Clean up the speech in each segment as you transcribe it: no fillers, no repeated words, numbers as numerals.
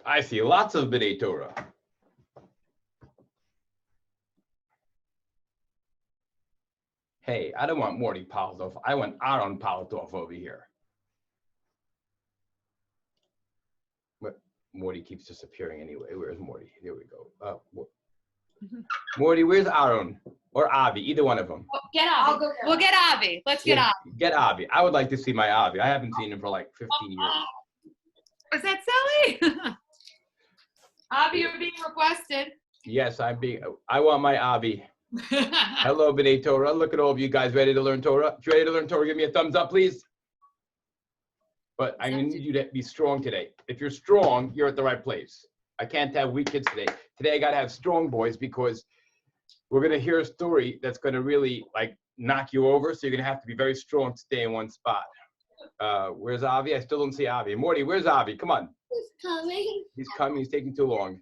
I see lots of B'nai Torah. Hey, I don't want Morty Paltov. I want Aaron Paltov over here. But Morty keeps disappearing anyway. Where's Morty? There we go. Morty, where's Aaron? Or Avi, either one of them. Oh, get Avi. We'll get Avi. Let's get Avi. Get Avi. I would like to see my Avi. I haven't seen him for like 15 years. Is that silly? Avi, you're being requested. Yes, I want my Avi. Hello, B'nai Torah. Look at all of you guys ready to learn Torah. If you're ready to learn Torah, give me a thumbs up, please. But I need you to be strong today. If you're strong, you're at the right place. I can't have weak kids today. Today I got to have strong boys because we're going to hear a story that's going to really like knock you over. So you're going to have to be very strong to stay in one spot. Where's Avi? I still don't see Avi. Morty, where's Avi? Come on. He's coming. He's coming. He's taking too long.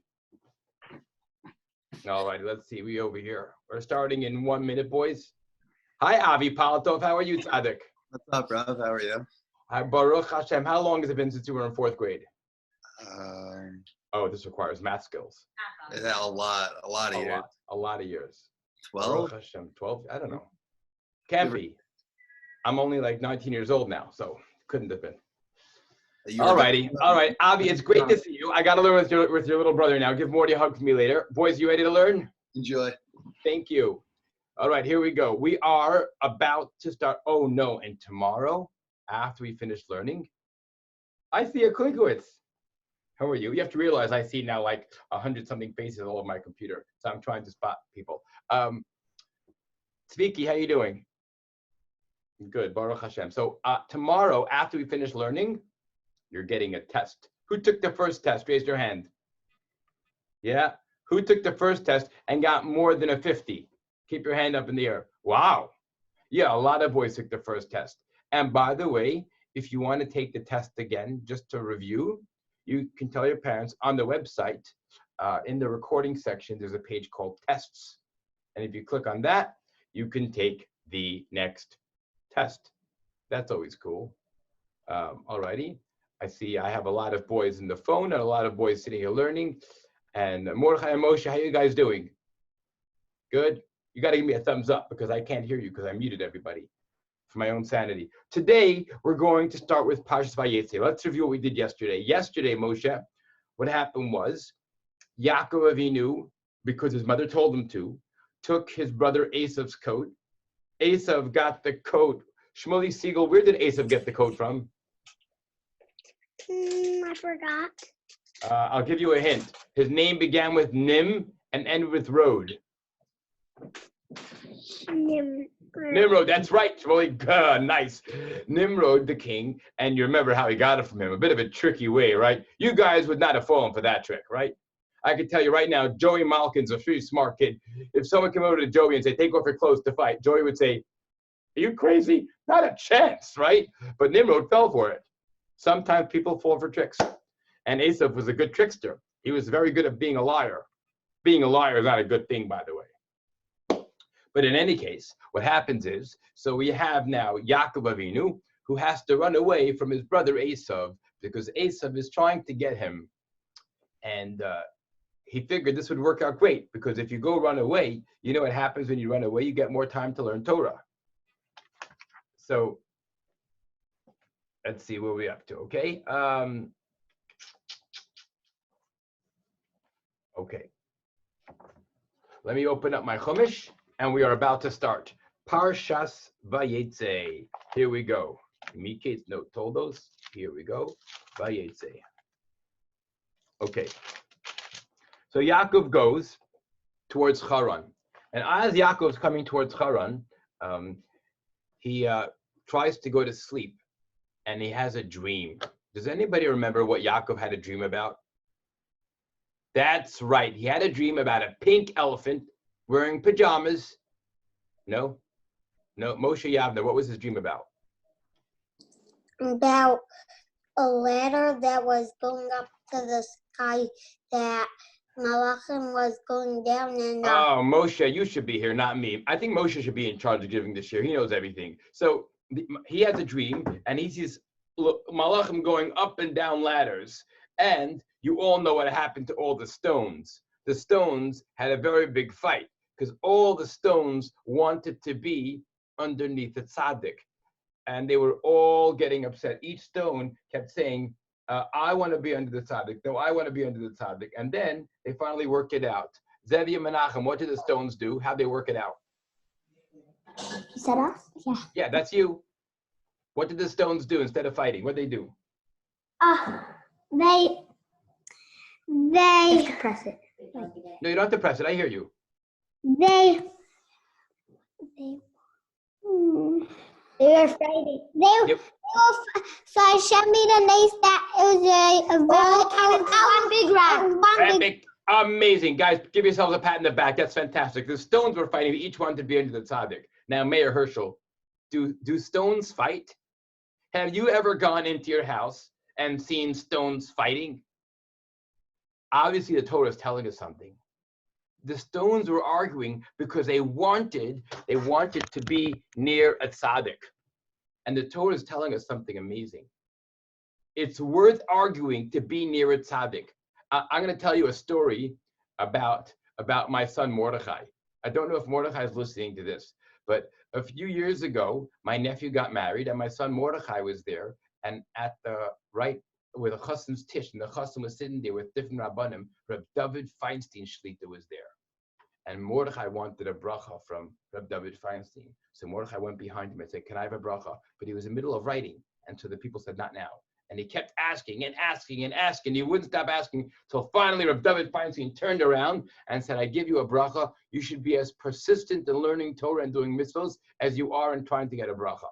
All right, let's see. We over here. We're starting in 1 minute, boys. Hi, Avi Paltov. How are you, Tzaddik? What's up, Rav? How are you? Hi, Baruch Hashem. How long has it been since you were in 4th grade? Oh, this requires math skills. Yeah, a lot of years. A lot of years. 12? Baruch Hashem. 12? I don't know. Can't be. I'm only like 19 years old now, so couldn't have been. All righty. All right. Avi, it's great to see you. I got to learn with your little brother now. Give Morty a hug for me later. Boys, you ready to learn? Enjoy. Thank you. All right, here we go. We are about to start. Oh, no. And tomorrow, after we finish learning, I see a Klinkowitz. How are you? You have to realize I see now like 100-something faces all over my computer. So I'm trying to spot people. Tzviki, how you doing? Good. Baruch Hashem. So tomorrow, after we finish learning, you're getting a test. Who took the first test? Raise your hand. Yeah. Who took the first test and got more than a 50? Keep your hand up in the air. Wow. Yeah, a lot of boys took the first test. And by the way, if you want to take the test again, just to review, you can tell your parents on the website, in the recording section, there's a page called tests. And if you click on that, you can take the next test. That's always cool. All righty. I see I have a lot of boys in the phone and a lot of boys sitting here learning. And Mordechai and Moshe, how you guys doing? Good? You got to give me a thumbs up because I can't hear you because I muted everybody for my own sanity. Today, we're going to start with Parshas Vayetzei. Let's review what we did yesterday. Yesterday, Moshe, what happened was Yaakov Avinu, because his mother told him to, took his brother Esav's coat. Esav got the coat. Shmuley Siegel, where did Esav get the coat from? I forgot. I'll give you a hint. His name began with Nim and ended with Road. Nimrod, that's right. Really nice. Nimrod, the king, and you remember how he got it from him. A bit of a tricky way, right? You guys would not have fallen for that trick, right? I can tell you right now, Joey Malkin's a pretty smart kid. If someone came over to Joey and said, take off your clothes to fight, Joey would say, are you crazy? Not a chance, right? But Nimrod fell for it. Sometimes people fall for tricks. And Esav was a good trickster. He was very good at being a liar. Being a liar is not a good thing, by the way. But in any case, what happens is, so we have now Yaakov Avinu, who has to run away from his brother Esav, because Esav is trying to get him. And he figured this would work out great, because if you go run away, you know what happens when you run away? You get more time to learn Torah. So let's see where we're up to, okay? Okay. Let me open up my Chumash, and we are about to start. Parshas Vayetzei. Here we go. Mikate's note told us. Here we go. Vayetzei. Okay. So Yaakov goes towards Haran. And as Yaakov's coming towards Haran, he tries to go to sleep, and he has a dream. Does anybody remember what Yaakov had a dream about? That's right. He had a dream about a pink elephant wearing pajamas. No? No. Moshe Yavner, what was his dream about? About a ladder that was going up to the sky that Malachim was going down and Oh, Moshe, you should be here, not me. I think Moshe should be in charge of giving this year. He knows everything. So he has a dream, and he sees malachim going up and down ladders. And you all know what happened to all the stones. The stones had a very big fight because all the stones wanted to be underneath the tzaddik. And they were all getting upset. Each stone kept saying, I want to be under the tzaddik. No, I want to be under the tzaddik. And then they finally worked it out. Zevi and Menachem, what did the stones do? How'd they work it out? Is that us? Yeah. Yeah, that's you. What did the stones do instead of fighting? What did they do? They press it. No, you don't have to press it. I hear you. They were fighting. Yep. So Hashem made a nice that it was a one big rock. Epic. Amazing. Guys, give yourselves a pat in the back. That's fantastic. The stones were fighting. Each one to be under the tzaddik. Now, Mayor Herschel, do stones fight? Have you ever gone into your house and seen stones fighting? Obviously, the Torah is telling us something. The stones were arguing because they wanted to be near a tzaddik. And the Torah is telling us something amazing. It's worth arguing to be near a tzaddik. I'm going to tell you a story about my son Mordechai. I don't know if Mordechai is listening to this, but a few years ago, my nephew got married, and my son Mordechai was there. And at the right where the chassan's tish, and the chassan was sitting there with different rabbanim, Reb David Feinstein Shlita was there. And Mordechai wanted a bracha from Reb David Feinstein. So Mordechai went behind him and said, "Can I have a bracha?" But he was in the middle of writing. And so the people said, "Not now." And he kept asking and asking and asking. He wouldn't stop asking until finally Reb David Feinstein turned around and said, "I give you a bracha. You should be as persistent in learning Torah and doing mitzvahs as you are in trying to get a bracha."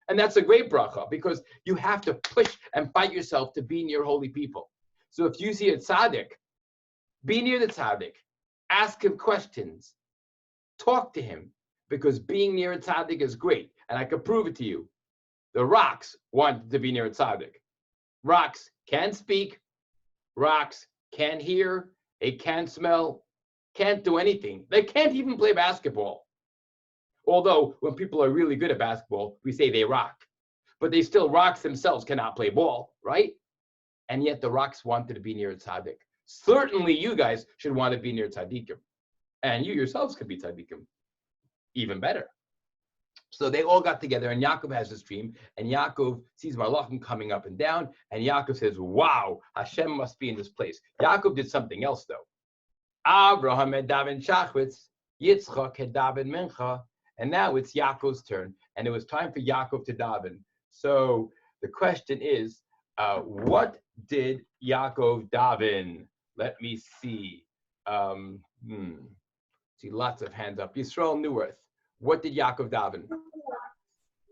And that's a great bracha because you have to push and fight yourself to be near holy people. So if you see a tzaddik, be near the tzaddik. Ask him questions. Talk to him because being near a tzaddik is great. And I can prove it to you. The rocks wanted to be near a tzaddik. Rocks can speak, rocks can hear, they can smell, can't do anything. They can't even play basketball. Although when people are really good at basketball, we say they rock. But they still, rocks themselves cannot play ball, right? And yet the rocks wanted to be near a tzaddik. Certainly you guys should want to be near tzaddikim. And you yourselves could be tzaddikim. Even better. So they all got together, and Yaakov has this dream, and Yaakov sees Malachim coming up and down, and Yaakov says, "Wow, Hashem must be in this place." Yaakov did something else, though. Abraham had daven shachritz, Yitzchak had daven mincha, and now it's Yaakov's turn, and it was time for Yaakov to daven. So the question is, what did Yaakov daven? Let me see. See lots of hands up. Yisrael Neuwirth. What did Yaakov daven?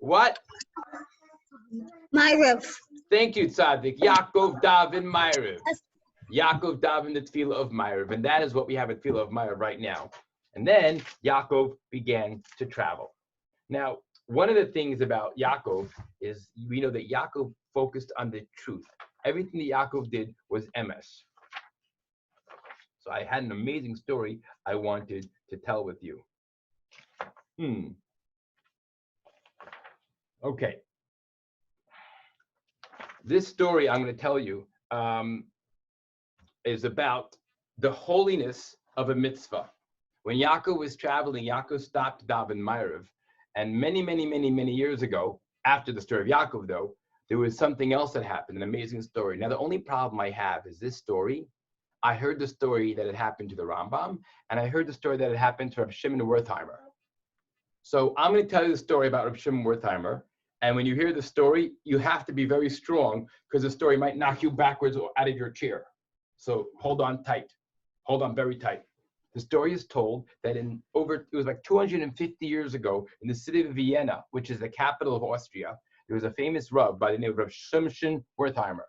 What? Myrav. Thank you, Tzaddik. Yaakov daven Myrav. Yaakov daven the tefillah of Myrav. And that is what we have at tefillah of Myrav right now. And then Yaakov began to travel. Now, one of the things about Yaakov is we know that Yaakov focused on the truth. Everything that Yaakov did was emes. So I had an amazing story I wanted to tell with you. Okay. This story I'm going to tell you is about the holiness of a mitzvah. When Yaakov was traveling, Yaakov stopped daven Myrav. And many years ago, after the story of Yaakov, though, there was something else that happened, an amazing story. Now, the only problem I have is this story. I heard the story that had happened to the Rambam, and I heard the story that had happened to Reb Shimon Wertheimer. So I'm going to tell you the story about Reb Shimon Wertheimer. And when you hear the story, you have to be very strong because the story might knock you backwards or out of your chair. So hold on tight. Hold on very tight. The story is told that it was like 250 years ago in the city of Vienna, which is the capital of Austria, there was a famous Rav by the name of Reb Shimshon Wertheimer.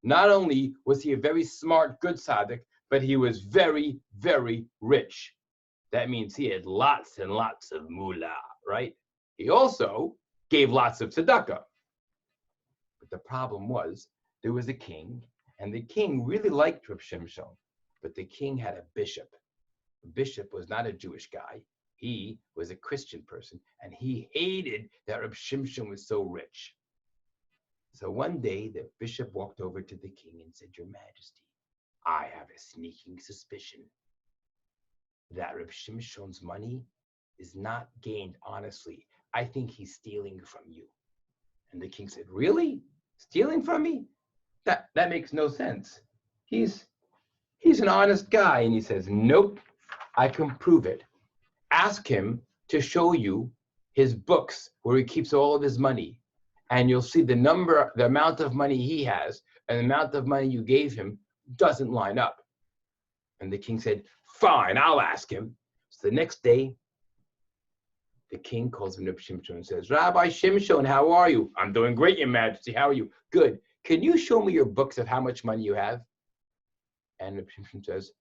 Not only was he a very smart, good tzaddik, but he was very, very rich. That means he had lots and lots of moolah, right? He also gave lots of tzedakah. But the problem was, there was a king, and the king really liked Reb Shimshon, but the king had a bishop. The bishop was not a Jewish guy. He was a Christian person, and he hated that Reb Shimshon was so rich. So one day, the bishop walked over to the king and said, Your Majesty, I have a sneaking suspicion that Reb Shimshon's money is not gained honestly. I think he's stealing from you. And the king said, Really? Stealing from me? That makes no sense. He's an honest guy. And he says, Nope, I can prove it. Ask him to show you his books where he keeps all of his money. And you'll see the amount of money he has and the amount of money you gave him doesn't line up. And the king said, Fine, I'll ask him. So the next day, the king calls him Reb Shimshon and says, Rabbi Shimshon, how are you? I'm doing great, Your Majesty. How are you? Good. Can you show me your books of how much money you have? And Reb Shimshon says,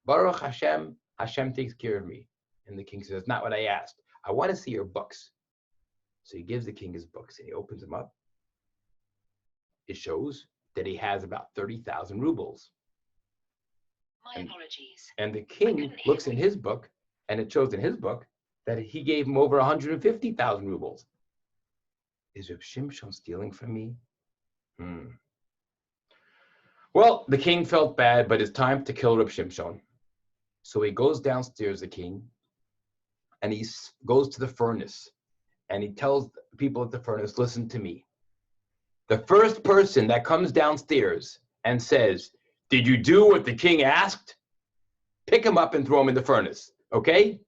Baruch Hashem, Hashem takes care of me. And the king says, Not what I asked. I want to see your books. So he gives the king his books and he opens them up. It shows that he has about 30,000 rubles. My apologies. And the king looks in his book, and it shows in his book that he gave him over 150,000 rubles. Is Reb Shimshon stealing from me? Well, the king felt bad, but it's time to kill Reb Shimshon. So he goes downstairs, the king, and he goes to the furnace, and he tells people at the furnace, Listen to me. The first person that comes downstairs and says, Did you do what the king asked? Pick him up and throw him in the furnace, okay?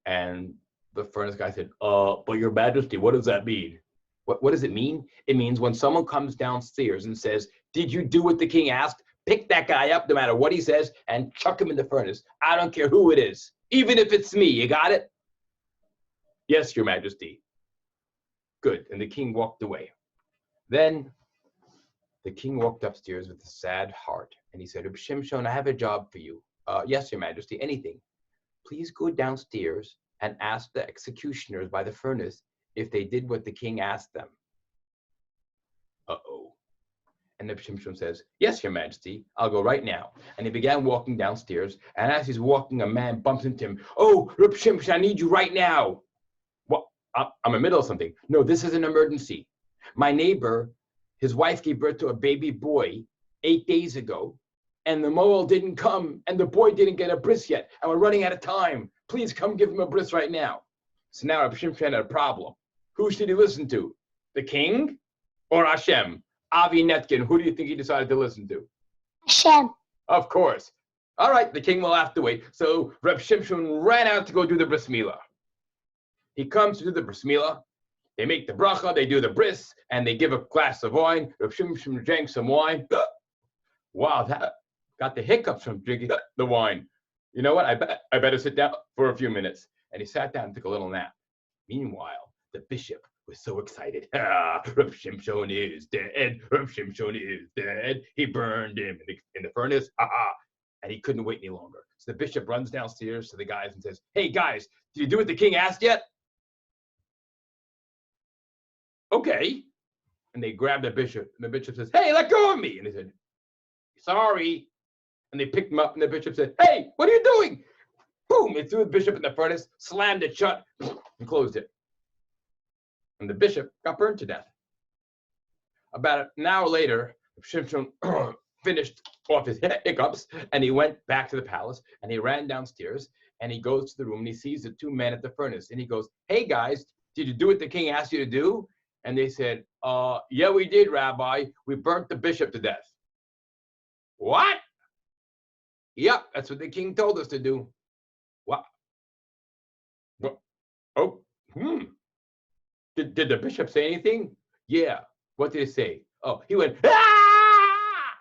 And the furnace guy said, But Your Majesty, what does that mean? What does it mean? It means when someone comes downstairs and says, Did you do what the king asked? Pick that guy up, no matter what he says, and chuck him in the furnace. I don't care who it is, even if it's me. You got it? Yes, Your Majesty. Good. And the king walked away. Then the king walked upstairs with a sad heart, and he said, Reb Shimshon, I have a job for you. Yes, Your Majesty, anything. Please go downstairs and ask the executioners by the furnace if they did what the king asked them. Uh-oh. And Reb Shimshon says, Yes, Your Majesty, I'll go right now. And he began walking downstairs, and as he's walking, a man bumps into him. Oh, Reb Shimshon, I need you right now. Well, I'm in the middle of something. No, this is an emergency. My neighbor, his wife gave birth to a baby boy 8 days ago, and the mohel didn't come, and the boy didn't get a bris yet, and we're running out of time. Please come give him a bris right now. So now Reb Shimshon had a problem. Who should he listen to? The king or Hashem? Avi Netkin, who do you think he decided to listen to? Hashem. Of course. All right, the king will have to wait. So Reb Shimshon ran out to go do the bris milah. He comes to do the bris milah. They make the bracha, they do the bris, and they give a glass of wine. Reb Shimshon drank some wine. Wow, that got the hiccups from drinking the wine. You know what? I better sit down for a few minutes. And he sat down and took a little nap. Meanwhile, the bishop was so excited. Reb Shimshon is dead. Reb Shimshon is dead. He burned him in the furnace. And he couldn't wait any longer. So the bishop runs downstairs to the guys and says, Hey, guys, did you do what the king asked yet? Okay. And they grab the bishop. And the bishop says, Hey, let go of me. And they said, Sorry. And they picked him up. And the bishop said, Hey, what are you doing? Boom. They threw the bishop in the furnace, slammed it shut, and closed it. And the bishop got burned to death. About an hour later, Shimshon finished off his hiccups, and he went back to the palace, and he ran downstairs, and he goes to the room, and he sees the two men at the furnace, and he goes, Hey, guys, did you do what the king asked you to do? And they said, Yeah, we did, Rabbi. We burnt the bishop to death. What? Yep, that's what the king told us to do. What? Oh, Did the bishop say anything? Yeah. What did he say? Oh, he went, Ah!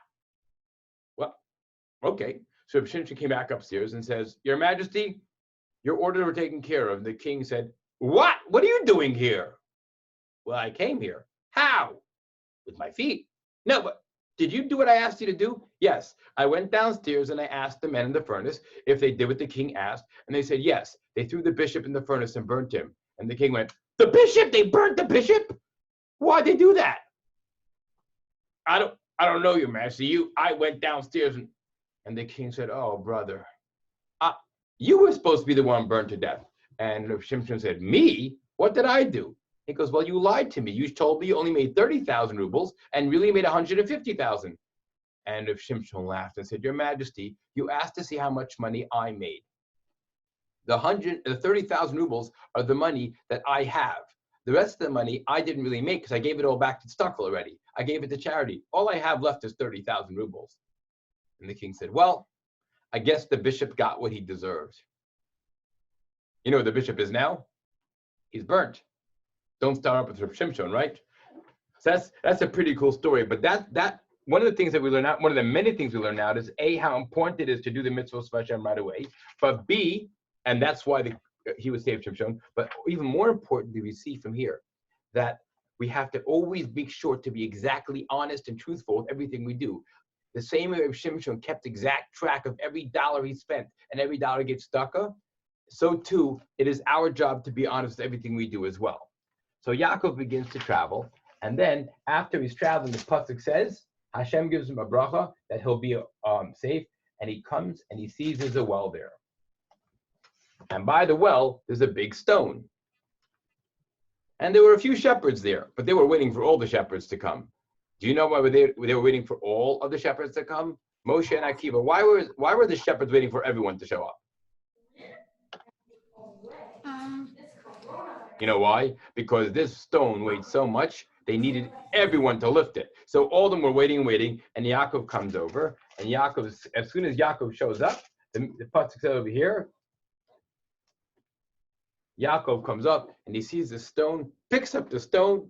Well, okay. So Shimshon came back upstairs and says, Your Majesty, your orders were taken care of. The king said, What? What are you doing here? Well, I came here. How? With my feet. No, but did you do what I asked you to do? Yes. I went downstairs and I asked the men in the furnace if they did what the king asked. And they said, yes. They threw the bishop in the furnace and burnt him. And the king went, The bishop? They burnt the bishop? Why'd they do that? I don't know, Your Majesty. I went downstairs and the king said, Oh, brother, you were supposed to be the one burned to death. And Rav Shimshon said, me? What did I do? He goes, well, you lied to me. You told me you only made 30,000 rubles and really made 150,000. And Rav Shimshon laughed and said, Your Majesty, you asked to see how much money I made. The 30,000 rubles are the money that I have. The rest of the money I didn't really make because I gave it all back to Stuckel already. I gave it to charity. All I have left is 30,000 rubles. And the king said, well, I guess the bishop got what he deserved. You know where the bishop is now? He's burnt. Don't start up with Rav Shimshon, right? So that's a pretty cool story. But that one of the things that we learn out, one of the many things we learn out is A, how important it is to do the mitzvahs of Hashem right away. But B, and that's why he was saved Shimshon. But even more importantly, we see from here that we have to always be sure to be exactly honest and truthful with everything we do. The same way Shimshon kept exact track of every dollar he spent and every dollar gets stuck up, so too, it is our job to be honest with everything we do as well. So Yaakov begins to travel, and then after he's traveling, the pasuk says, Hashem gives him a bracha that he'll be safe, and he comes and he sees there's a well there. And by the well, there's a big stone. And there were a few shepherds there, but they were waiting for all the shepherds to come. Do you know why they were waiting for all of the shepherds to come? Moshe and Akiva, why were the shepherds waiting for everyone to show up? You know why? Because this stone weighed so much, they needed everyone to lift it. So all of them were waiting, and Yaakov comes over, and Yaakov, as soon as Yaakov shows up, the pasuk says over here, Yaakov comes up, and he sees the stone, picks up the stone,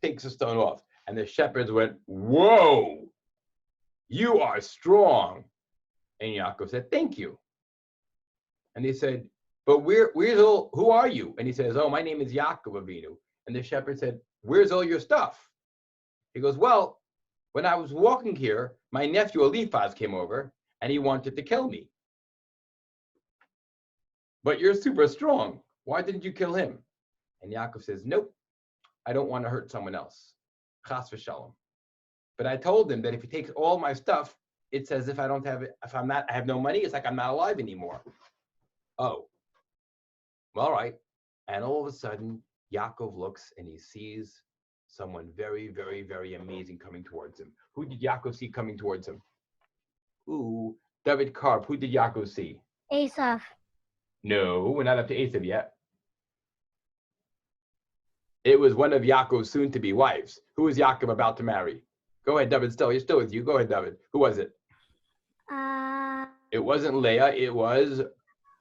takes the stone off. And the shepherds went, whoa, you are strong. And Yaakov said, thank you. And he said, but who are you? And he says, oh, my name is Yaakov Avinu. And the shepherd said, where's all your stuff? He goes, well, when I was walking here, my nephew Eliphaz came over and he wanted to kill me. But you're super strong. Why didn't you kill him? And Yaakov says, nope, I don't want to hurt someone else. Chas v'shalom. But I told him that if he takes all my stuff, it's as if I don't have it. If I have no money, it's like I'm not alive anymore. Oh, all right. And all of a sudden, Yaakov looks and he sees someone very, very, very amazing coming towards him. Who did Yaakov see coming towards him? Ooh, David Karp. Who did Yaakov see? Asaph. No, we're not up to Esav yet. It was one of Yaakov's soon-to-be wives. Who was Yaakov about to marry? Go ahead, David. You're still with you. Go ahead, David. Who was it? It wasn't Leah. It was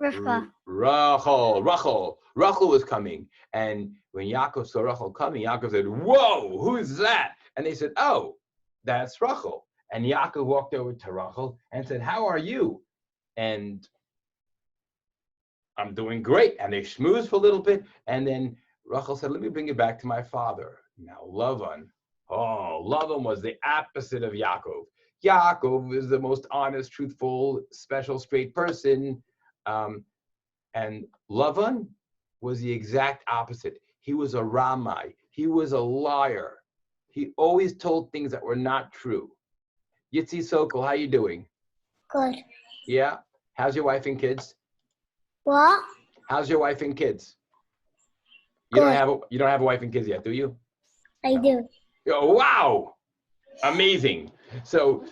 Rivka. Rachel. Rachel was coming. And when Yaakov saw Rachel coming, Yaakov said, whoa, who's that? And they said, oh, that's Rachel. And Yaakov walked over to Rachel and said, how are you? And I'm doing great. And they schmoozed for a little bit. And then Rachel said, let me bring you back to my father. Now, Lavan was the opposite of Yaakov. Yaakov is the most honest, truthful, special, straight person. And Lavan was the exact opposite. He was a Ramai. He was a liar. He always told things that were not true. Yitzi Sokol, how you doing? Good. Yeah? How's your wife and kids? What? How's your wife and kids? You don't have a wife and kids yet, do you? I do. Oh, wow. Amazing. So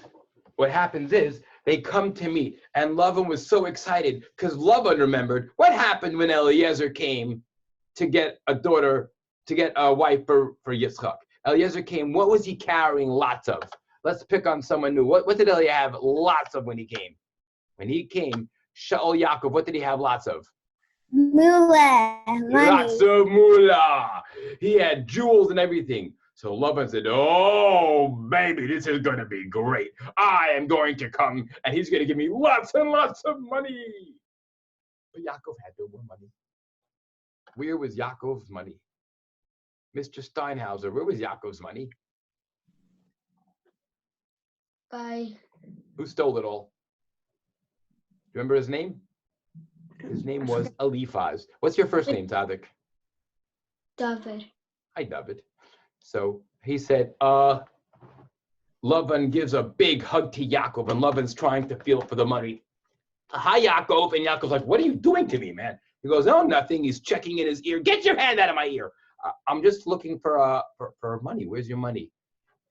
what happens is they come to meet, and Lavan was so excited because Lavan remembered what happened when Eliezer came to get a daughter, to get a wife for Yitzchak. Eliezer came, what was he carrying lots of? Let's pick on someone new. What did Eliezer have lots of when he came? When he came, Shaul Yaakov, what did he have lots of? Moolah. Money. Lots of moolah. He had jewels and everything. So Lavan said, oh, baby, this is going to be great. I am going to come, and he's going to give me lots and lots of money. But Yaakov had no more money. Where was Yaakov's money? Mr. Steinhauser, where was Yaakov's money? Bye. Who stole it all? Do you remember his name? His name was Eliphaz. What's your first name, Tzadik? David. Hi, David. So he said, Lavan gives a big hug to Yaakov, and Lavan's trying to feel for the money. hi, Yaakov. And Yaakov's like, what are you doing to me, man? He goes, oh, nothing. He's checking in his ear. Get your hand out of my ear. I'm just looking for money. Where's your money?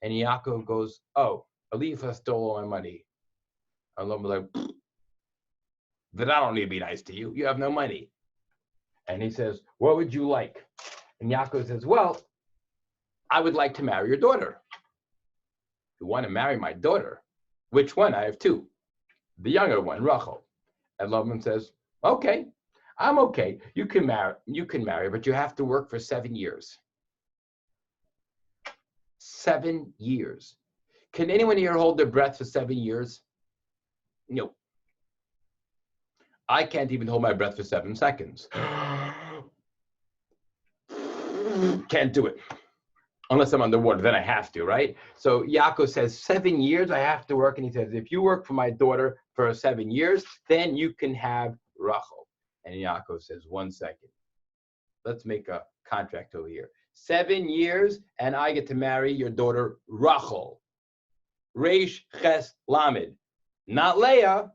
And Yaakov goes, oh, Eliphaz stole all my money. And Laban's like, then I don't need to be nice to you. You have no money. And he says, what would you like? And Yaakov says, well, I would like to marry your daughter. You want to marry my daughter? Which one? I have two. The younger one, Rachel. And Laban says, okay, I'm okay. You can marry, but you have to work for 7 years. 7 years. Can anyone here hold their breath for 7 years? No. I can't even hold my breath for 7 seconds. Can't do it. Unless I'm underwater, then I have to, right? So Yaakov says 7 years I have to work. And he says, if you work for my daughter for 7 years, then you can have Rachel. And Yaakov says, 1 second. Let's make a contract over here. 7 years, and I get to marry your daughter Rachel. Reish Ches Lamed. Not Leah,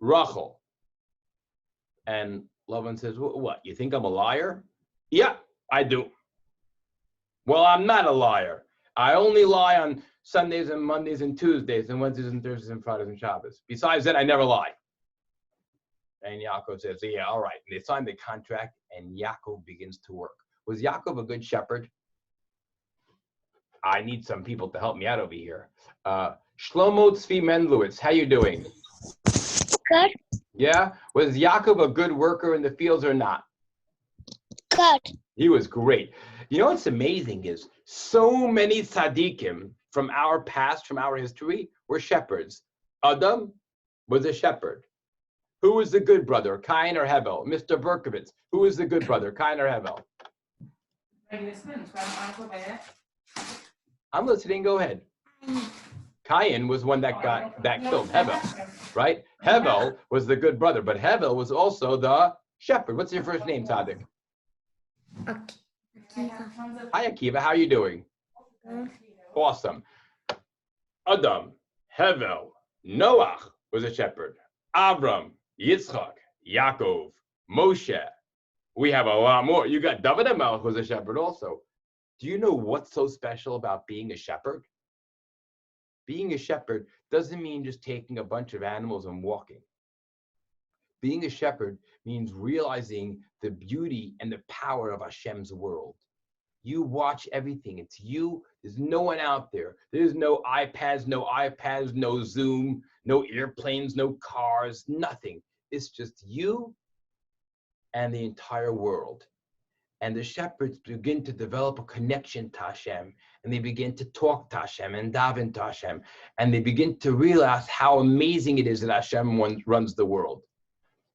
Rachel. And Laban says, what, you think I'm a liar? Yeah, I do. Well, I'm not a liar. I only lie on Sundays and Mondays and Tuesdays and Wednesdays and Thursdays and Fridays and Shabbos. Besides that, I never lie. And Yaakov says, yeah, all right. And they sign the contract, and Yaakov begins to work. Was Yaakov a good shepherd? I need some people to help me out over here. Shlomo Tzvi Mendlowitz, how you doing? Good. Yeah? Was Yaakov a good worker in the fields or not? Good. He was great. You know what's amazing is so many tzaddikim from our past, from our history, were shepherds. Adam was a shepherd. Who was the good brother, Cain or Hevel? Mr. Berkovitz, who was the good brother, Cain or Hevel? I'm listening, go ahead. Cain was one that killed Hevel, right? Hevel was the good brother, but Hevel was also the shepherd. What's your first name, Tzaddik? Hi, Akiva. How are you doing? Awesome. Adam, Hevel, Noach was a shepherd. Avram, Yitzchak, Yaakov, Moshe. We have a lot more. You got David HaMelech was a shepherd also. Do you know what's so special about being a shepherd? Being a shepherd doesn't mean just taking a bunch of animals and walking. Being a shepherd means realizing the beauty and the power of Hashem's world. You watch everything. It's you. There's no one out there. There's no iPads, no Zoom, no airplanes, no cars, nothing. It's just you and the entire world. And the shepherds begin to develop a connection to Hashem, and they begin to talk to Hashem and daven to Hashem, and they begin to realize how amazing it is that Hashem runs the world.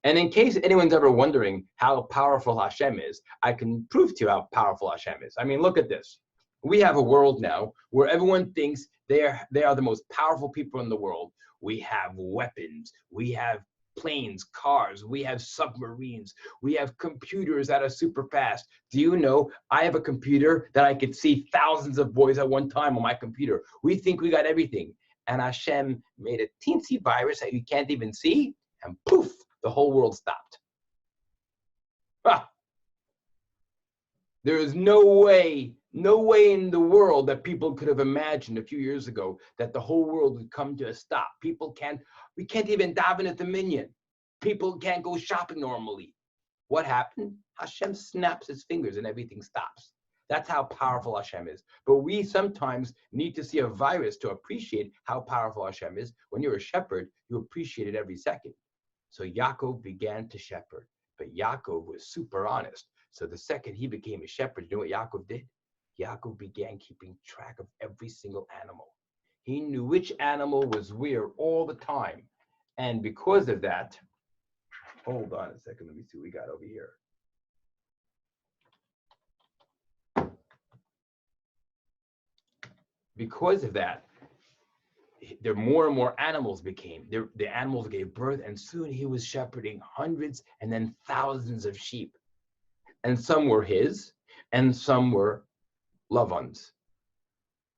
And in case anyone's ever wondering how powerful Hashem is, I can prove to you how powerful Hashem is. I mean, look at this. We have a world now where everyone thinks they are the most powerful people in the world. We have weapons, we have planes, cars, we have submarines, we have computers that are super fast. Do you know, I have a computer that I could see thousands of boys at one time on my computer. We think we got everything. And Hashem made a teensy virus that you can't even see, and poof, the whole world stopped. Ah. There is no way in the world that people could have imagined a few years ago that the whole world would come to a stop. We can't even daven at the minyan. People can't go shopping normally. What happened? Hashem snaps his fingers and everything stops. That's how powerful Hashem is. But we sometimes need to see a virus to appreciate how powerful Hashem is. When you're a shepherd, you appreciate it every second. So Yaakov began to shepherd, but Yaakov was super honest. So the second he became a shepherd, you know what Yaakov did? Yaakov began keeping track of every single animal. He knew which animal was where all the time. And because of that, hold on a second, let me see what we got over here. Because of that, there more and more animals became. The animals gave birth, and soon he was shepherding hundreds and then thousands of sheep. And some were his, and some were Lavan's.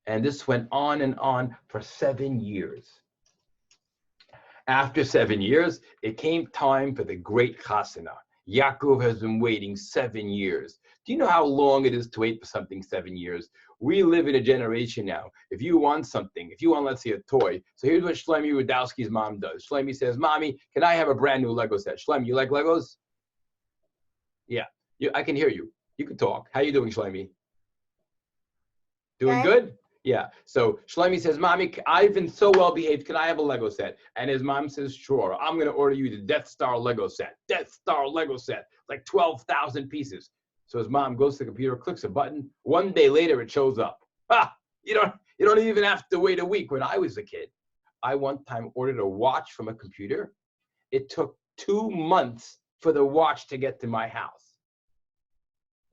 And this went on and on for 7 years. After 7 years, it came time for the great chasana. Yaakov has been waiting 7 years. Do you know how long it is to wait for something 7 years? We live in a generation now. If you want something, if you want, let's say, a toy. So here's what Shlomi Rudowski's mom does. Shlomi says, Mommy, can I have a brand new Lego set? Shlomi, you like Legos? Yeah, I can hear you. You can talk. How you doing, Shlomi? Doing good? Yeah. So Shlomi says, Mommy, I've been so well behaved. Can I have a Lego set? And his mom says, sure. I'm going to order you the Death Star Lego set. Death Star Lego set. Like 12,000 pieces. So his mom goes to the computer, clicks a button. One day later, it shows up. You don't even have to wait a week. When I was a kid, I one time ordered a watch from a computer. It took 2 months for the watch to get to my house.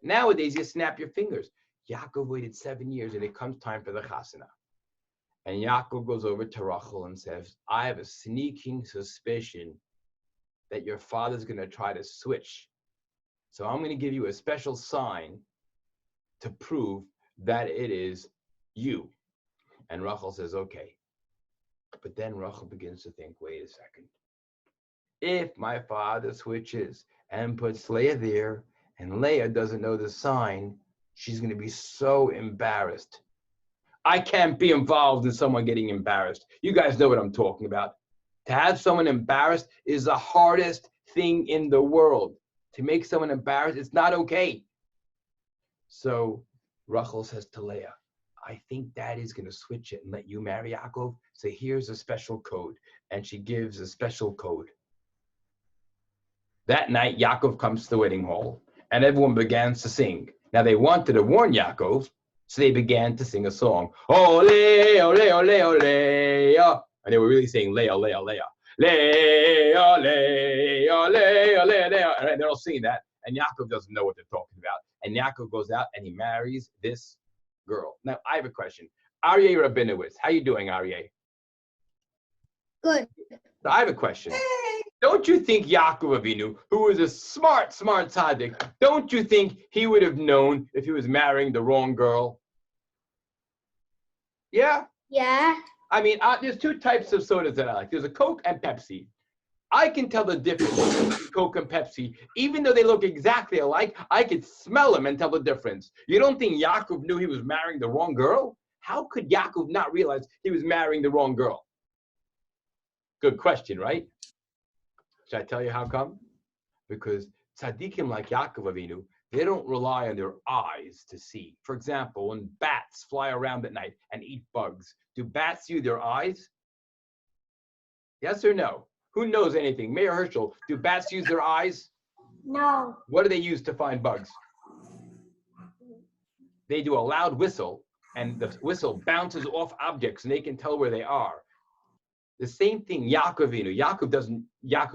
Nowadays, you snap your fingers. Yaakov waited 7 years, and it comes time for the chasana. And Yaakov goes over to Rachel and says, I have a sneaking suspicion that your father's going to try to switch. So I'm going to give you a special sign to prove that it is you. And Rachel says, okay. But then Rachel begins to think, wait a second. If my father switches and puts Leah there, and Leah doesn't know the sign, she's going to be so embarrassed. I can't be involved in someone getting embarrassed. You guys know what I'm talking about. To have someone embarrassed is the hardest thing in the world. To make someone embarrassed, it's not okay. So Rachel says to Leah, I think Daddy's going to switch it and let you marry Yaakov. So here's a special code. And she gives a special code. That night, Yaakov comes to the wedding hall, and everyone begins to sing. Now, they wanted to warn Yaakov, so they began to sing a song. Ole, ole, ole, ole. And they were really saying, Leah, Leah, Leah. Leah, Leah, Leah, Leah. And they're all singing that. And Yaakov doesn't know what they're talking about. And Yaakov goes out and he marries this girl. Now, I have a question. Aryeh Rabinowitz. How you doing, Aryeh? Good. So I have a question. Don't you think Yaakov Avinu, who was a smart tzaddik, don't you think he would have known if he was marrying the wrong girl? Yeah? Yeah. I mean, there's 2 types of sodas that I like. There's a Coke and Pepsi. I can tell the difference between Coke and Pepsi. Even though they look exactly alike, I could smell them and tell the difference. You don't think Yaakov knew he was marrying the wrong girl? How could Yaakov not realize he was marrying the wrong girl? Good question, right? Should I tell you how come? Because tzaddikim like Yaakov Avinu, they don't rely on their eyes to see. For example, when bats fly around at night and eat bugs, do bats use their eyes? Yes or no? Who knows anything? Mayor Herschel, do bats use their eyes? No. What do they use to find bugs? They do a loud whistle, and the whistle bounces off objects, and they can tell where they are. The same thing, Yaakov Avinu. Yaakov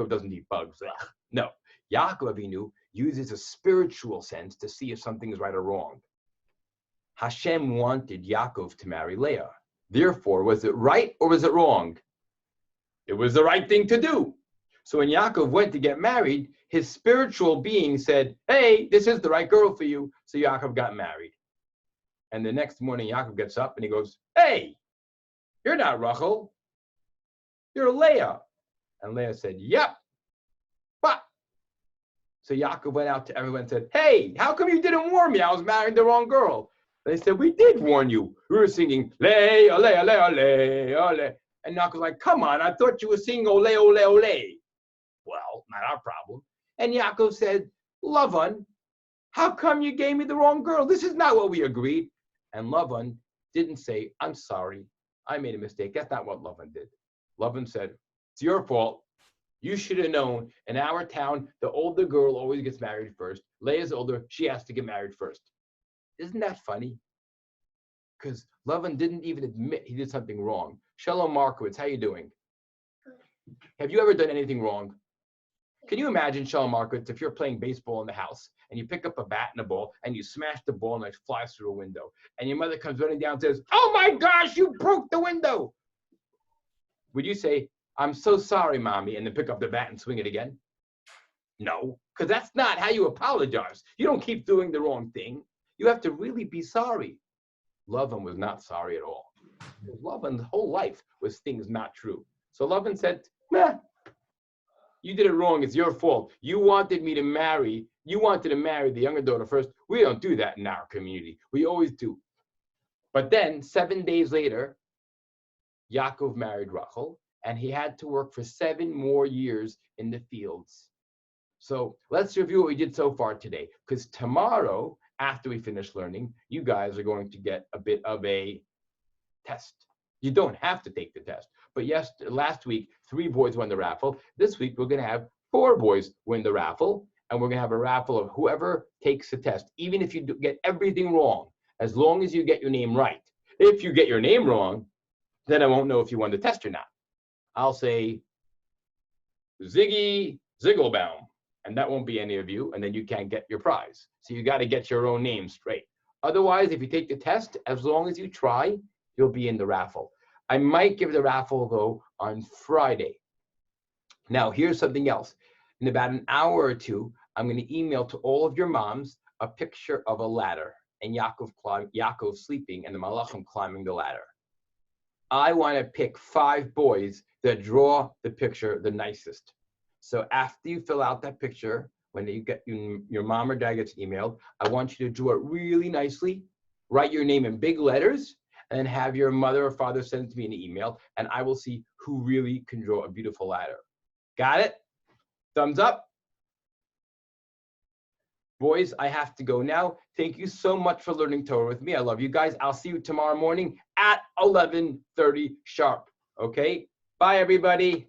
doesn't eat bugs. Ugh. No, Yaakov Avinu uses a spiritual sense to see if something is right or wrong. Hashem wanted Yaakov to marry Leah. Therefore, was it right or was it wrong? It was the right thing to do. So when Yaakov went to get married, his spiritual being said, hey, this is the right girl for you. So Yaakov got married. And the next morning, Yaakov gets up and he goes, hey, you're not Rachel. You're Leah. And Leah said, yep. But. So Yaakov went out to everyone and said, hey, how come you didn't warn me? I was marrying the wrong girl. They said, we did warn you. We were singing, Leah, Leah, Leah, Leah, Leah. And Yaakov's like, come on, I thought you were singing ole, ole, ole. Well, not our problem. And Yaakov said, Lavan, how come you gave me the wrong girl? This is not what we agreed. And Lavan didn't say, I'm sorry. I made a mistake. That's not what Lavan did. Lavan said, it's your fault. You should have known in our town, the older girl always gets married first. Leah's older, she has to get married first. Isn't that funny? Because Lavan didn't even admit he did something wrong. Shalom Markowitz, how you doing? Have you ever done anything wrong? Can you imagine, Shalom Markowitz, if you're playing baseball in the house and you pick up a bat and a ball and you smash the ball and it flies through a window and your mother comes running down and says, oh my gosh, you broke the window. Would you say, I'm so sorry, Mommy, and then pick up the bat and swing it again? No, because that's not how you apologize. You don't keep doing the wrong thing. You have to really be sorry. Lavan was not sorry at all. Lavan's whole life was things not true. So Lavan said, Meh. You did it wrong. It's your fault. You wanted to marry the younger daughter first. We don't do that in our community. We always do. But then 7 days later, Yaakov married Rachel, and he had to work for 7 more years in the fields. So let's review what we did so far today, because tomorrow, after we finish learning, you guys are going to get a bit of a test. You don't have to take the test. But yes, last week, 3 boys won the raffle. This week, we're going to have 4 boys win the raffle, and we're going to have a raffle of whoever takes the test, even if you get everything wrong, as long as you get your name right. If you get your name wrong, then I won't know if you won the test or not. I'll say Ziggy Ziggelbaum, and that won't be any of you, and then you can't get your prize. So you got to get your own name straight. Otherwise, if you take the test, as long as you try, you'll be in the raffle. I might give the raffle, though, on Friday. Now, here's something else. In about an hour or two, I'm going to email to all of your moms a picture of a ladder and Yaakov sleeping and the Malachim climbing the ladder. I want to pick 5 boys that draw the picture the nicest. So after you fill out that picture, when you get your mom or dad gets emailed, I want you to draw it really nicely, write your name in big letters, and have your mother or father send it to me in an email, and I will see who really can draw a beautiful ladder. Got it? Thumbs up? Boys, I have to go now. Thank you so much for learning Torah with me. I love you guys. I'll see you tomorrow morning at 11:30 sharp. Okay? Bye, everybody.